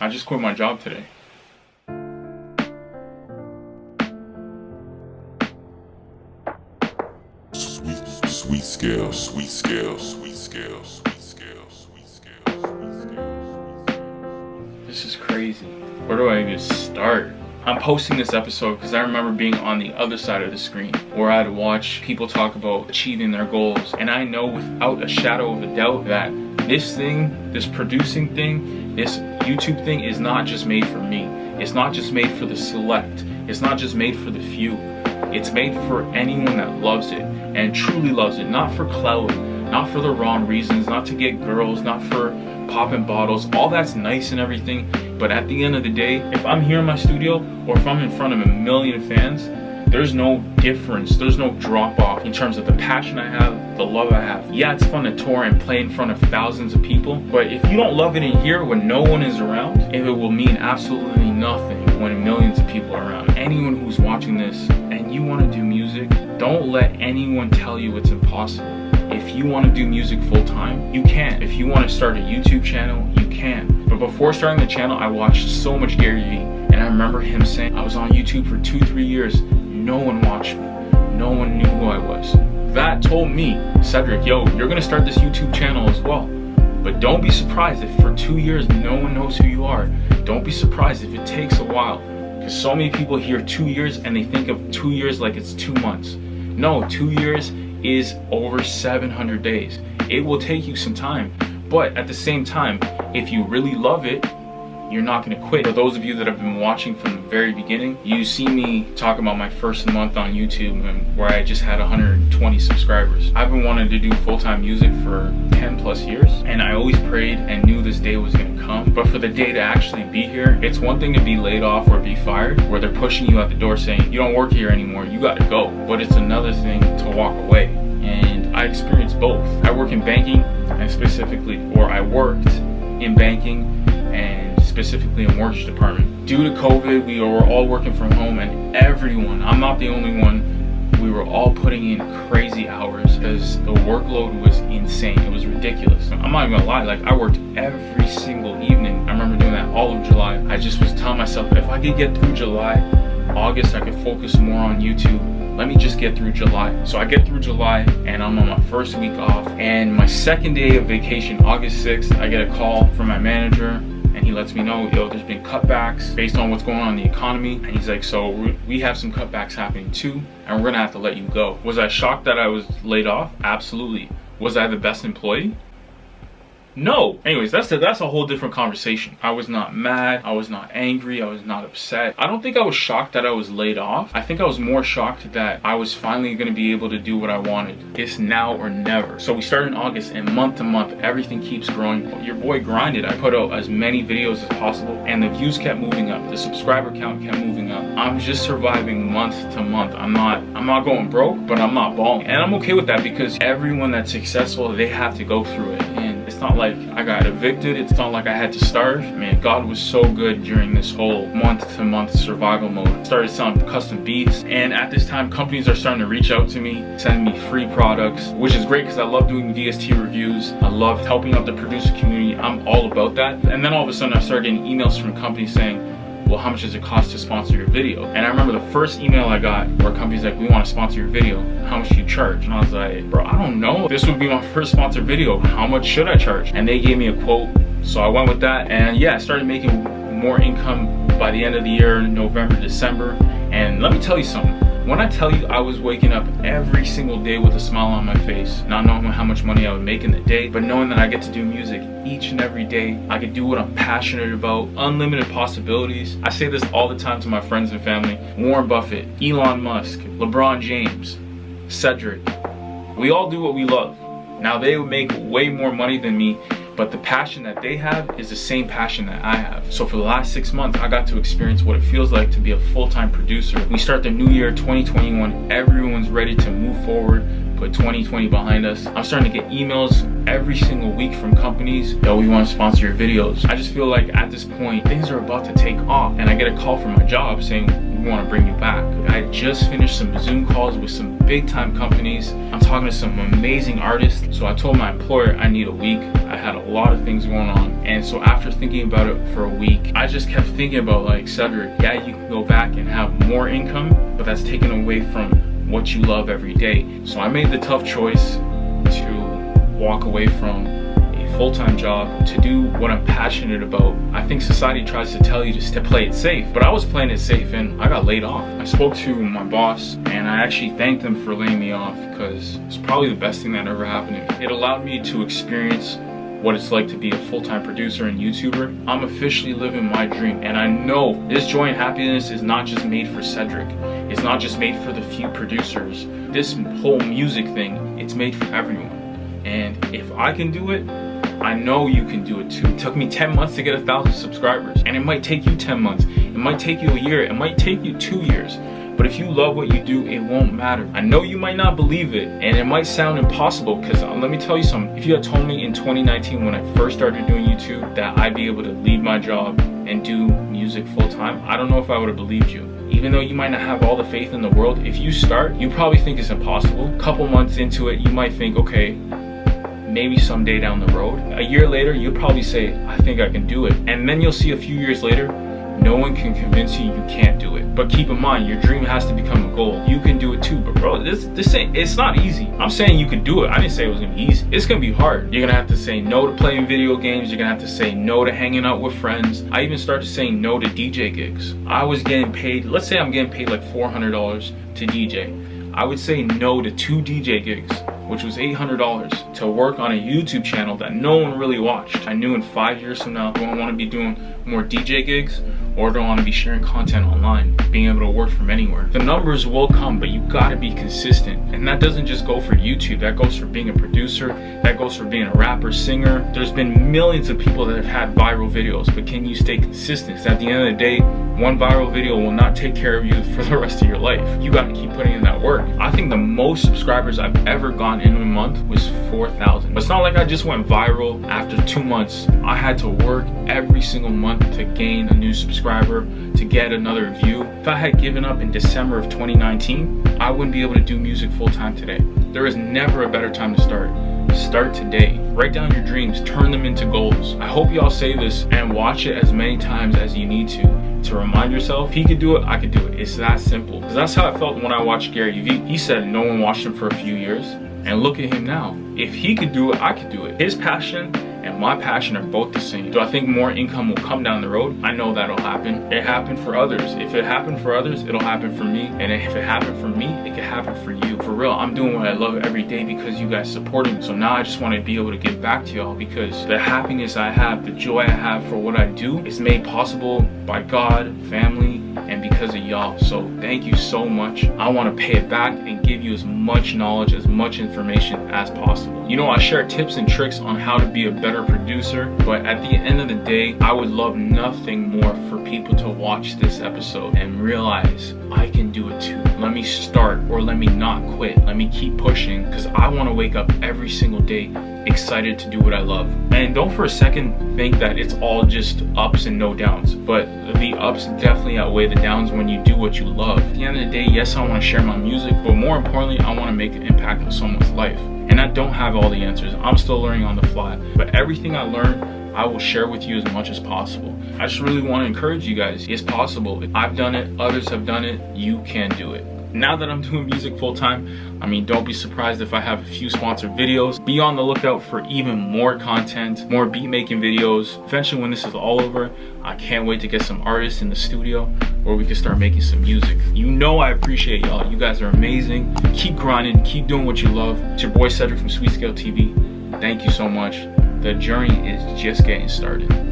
I just quit my job today. Sweet scale, sweet scale, sweet scale, sweet scale, sweet scale, sweet scale. This is crazy. Where do I even start? I'm posting this episode because I remember being on the other side of the screen where I'd watch people talk about achieving their goals, and I know without a shadow of a doubt that this thing, this producing thing, this YouTube thing is not just made for me. It's not just made for the select. It's not just made for the few. It's made for anyone that loves it and truly loves it, not for clout, not for the wrong reasons, not to get girls, not for popping bottles. All that's nice and everything, but at the end of the day, if I'm here in my studio or if I'm in front of a million fans, there's no difference, there's no drop off in terms of the passion I have, the love I have. Yeah, it's fun to tour and play in front of thousands of people, but if you don't love it in here when no one is around, it will mean absolutely nothing when millions of people are around. Anyone who's watching this and you want to do music, don't let anyone tell you it's impossible. If you want to do music full time, you can. If you want to start a YouTube channel, you can. But before starting the channel, I watched so much Gary Vee, and I remember him saying, I was on YouTube for 2-3 years. No one watched me. No one knew who I was. That told me, Cedric, yo, you're gonna start this YouTube channel as well. But don't be surprised if for 2 years no one knows who you are. Don't be surprised if it takes a while. Because so many people hear 2 years and they think of 2 years like it's 2 months. No, 2 years is over 700 days. It will take you some time. But at the same time, if you really love it, you're not going to quit. For those of you that have been watching from the very beginning, you see me talk about my first month on YouTube and where I just had 120 subscribers. I've been wanting to do full-time music for 10 plus years, and I always prayed and knew this day was going to come. But for the day to actually be here, it's one thing to be laid off or be fired, where they're pushing you out the door saying, you don't work here anymore, you got to go. But it's another thing to walk away. And I experienced both. I work in banking, and I worked in banking and specifically a mortgage department. Due to COVID, we were all working from home, and everyone, I'm not the only one, we were all putting in crazy hours because the workload was insane. It was ridiculous. I'm not even gonna lie, like I worked every single evening. I remember doing that all of July. I just was telling myself, if I could get through July, August, I could focus more on YouTube. Let me just get through July. So I get through July and I'm on my first week off, and my second day of vacation, August 6th, I get a call from my manager, and he lets me know, yo, there's been cutbacks based on what's going on in the economy. And he's like, so we have some cutbacks happening too, and we're gonna have to let you go. Was I shocked that I was laid off? Absolutely. Was I the best employee? No. Anyways, that's a whole different conversation. I was not mad. I was not angry. I was not upset. I don't think I was shocked that I was laid off. I think I was more shocked that I was finally going to be able to do what I wanted. It's now or never. So we started in August, and month to month, everything keeps growing. Your boy grinded. I put out as many videos as possible, and the views kept moving up. The subscriber count kept moving up. I'm just surviving month to month. I'm not going broke, but I'm not balling. And I'm okay with that, because everyone that's successful, they have to go through it. And it's not like I got evicted. It's not like I had to starve. Man, God was so good during this whole month-to-month survival mode. I started selling custom beats, and at this time, companies are starting to reach out to me, sending me free products, which is great because I love doing VST reviews. I love helping out the producer community. I'm all about that. And then all of a sudden, I started getting emails from companies saying, well, how much does it cost to sponsor your video? And I remember the first email I got where companies like, we want to sponsor your video. How much do you charge? And I was like, bro, I don't know. This would be my first sponsored video. How much should I charge? And they gave me a quote. So I went with that. And yeah, I started making more income by the end of the year, November, December. And let me tell you something. When I tell you I was waking up every single day with a smile on my face, not knowing how much money I would make in the day, but knowing that I get to do music each and every day, I can do what I'm passionate about, unlimited possibilities. I say this all the time to my friends and family. Warren Buffett, Elon Musk, LeBron James, Cedric. We all do what we love. Now they would make way more money than me, but the passion that they have is the same passion that I have. So for the last 6 months, I got to experience what it feels like to be a full-time producer. We start the new year 2021, everyone's ready to move forward, put 2020 behind us. I'm starting to get emails every single week from companies that we want to sponsor your videos. I just feel like at this point, things are about to take off, and I get a call from my job saying, we want to bring you back. I just finished some Zoom calls with some big time companies. I'm talking to some amazing artists. So I told my employer I need a week. I had a lot of things going on. And so after thinking about it for a week, I just kept thinking about, like, Cedric, yeah, you can go back and have more income, but that's taken away from what you love every day. So I made the tough choice to walk away from a full-time job to do what I'm passionate about. I think society tries to tell you just to play it safe, but I was playing it safe and I got laid off. I spoke to my boss and I actually thanked them for laying me off, because it's probably the best thing that ever happened to me. It allowed me to experience what it's like to be a full-time producer and YouTuber. I'm officially living my dream, and I know this joy and happiness is not just made for Cedric. It's not just made for the few producers. This whole music thing, it's made for everyone. And if I can do it, I know you can do it too. It took me 10 months to get 1,000 subscribers, and it might take you 10 months. It might take you a year. It might take you 2 years. But if you love what you do, it won't matter. I know you might not believe it, and it might sound impossible, because let me tell you something. If you had told me in 2019 when I first started doing YouTube that I'd be able to leave my job and do music full time, I don't know if I would have believed you. Even though you might not have all the faith in the world, if you start, you probably think it's impossible. A couple months into it, you might think, okay, maybe someday down the road. A year later, you'll probably say, I think I can do it. And then you'll see a few years later, no one can convince you you can't do it. But keep in mind, your dream has to become a goal. You can do it too, but bro, this ain't, it's not easy. I'm saying you can do it. I didn't say it was gonna be easy. It's gonna be hard. You're gonna have to say no to playing video games. You're gonna have to say no to hanging out with friends. I even started saying no to DJ gigs. I was getting paid, let's say I'm getting paid like $400 to DJ. I would say no to 2 DJ gigs, which was $800, to work on a YouTube channel that no one really watched. I knew in 5 years from now, do I want to be doing more DJ gigs, or do I want to be sharing content online, being able to work from anywhere? The numbers will come, but you gotta be consistent. And that doesn't just go for YouTube, that goes for being a producer, that goes for being a rapper, singer. There's been millions of people that have had viral videos, but can you stay consistent? Because at the end of the day, one viral video will not take care of you for the rest of your life. You gotta keep putting in that work. I think the most subscribers I've ever gotten in a month was 4,000. But it's not like I just went viral after 2 months. I had to work every single month to gain a new subscriber, to get another view. If I had given up in December of 2019, I wouldn't be able to do music full time today. There is never a better time to start. Start today. Write down your dreams, turn them into goals. I hope y'all say this and watch it as many times as you need to remind yourself, if he could do it, I could do it. It's that simple. Because that's how I felt when I watched Gary Vee. He said no one watched him for a few years, and look at him now. If he could do it, I could do it. His passion and my passion are both the same. Do I think more income will come down the road? I know that'll happen. It happened for others. If it happened for others, it'll happen for me. And if it happened for me, it could happen for you. For real, I'm doing what I love every day because you guys supported me. So now I just want to be able to give back to y'all, because the happiness I have, the joy I have for what I do is made possible by God, family, and because of y'all. So thank you so much. I want to pay it back and give you as much knowledge, as much information as possible. You know, I share tips and tricks on how to be a better producer, but at the end of the day, I would love nothing more for people to watch this episode and realize I can do it too. Let me start, or let me not quit. Let me keep pushing, because I want to wake up every single day excited to do what I love. And don't for a second think that it's all just ups and no downs, but the ups definitely outweigh the downs when you do what you love. At the end of the day, yes, I want to share my music, but more importantly, I want to make an impact on someone's life. And I don't have all the answers. I'm still learning on the fly, but everything I learn, I will share with you as much as possible. I just really want to encourage you guys. It's possible. I've done it, others have done it, you can do it. Now that I'm doing music full time, I mean, don't be surprised if I have a few sponsored videos. Be on the lookout for even more content, more beat making videos. Eventually, when this is all over, I can't wait to get some artists in the studio where we can start making some music. You know I appreciate y'all. You guys are amazing. Keep grinding, keep doing what you love. It's your boy Cedric from Sweet Scale TV. Thank you so much. The journey is just getting started.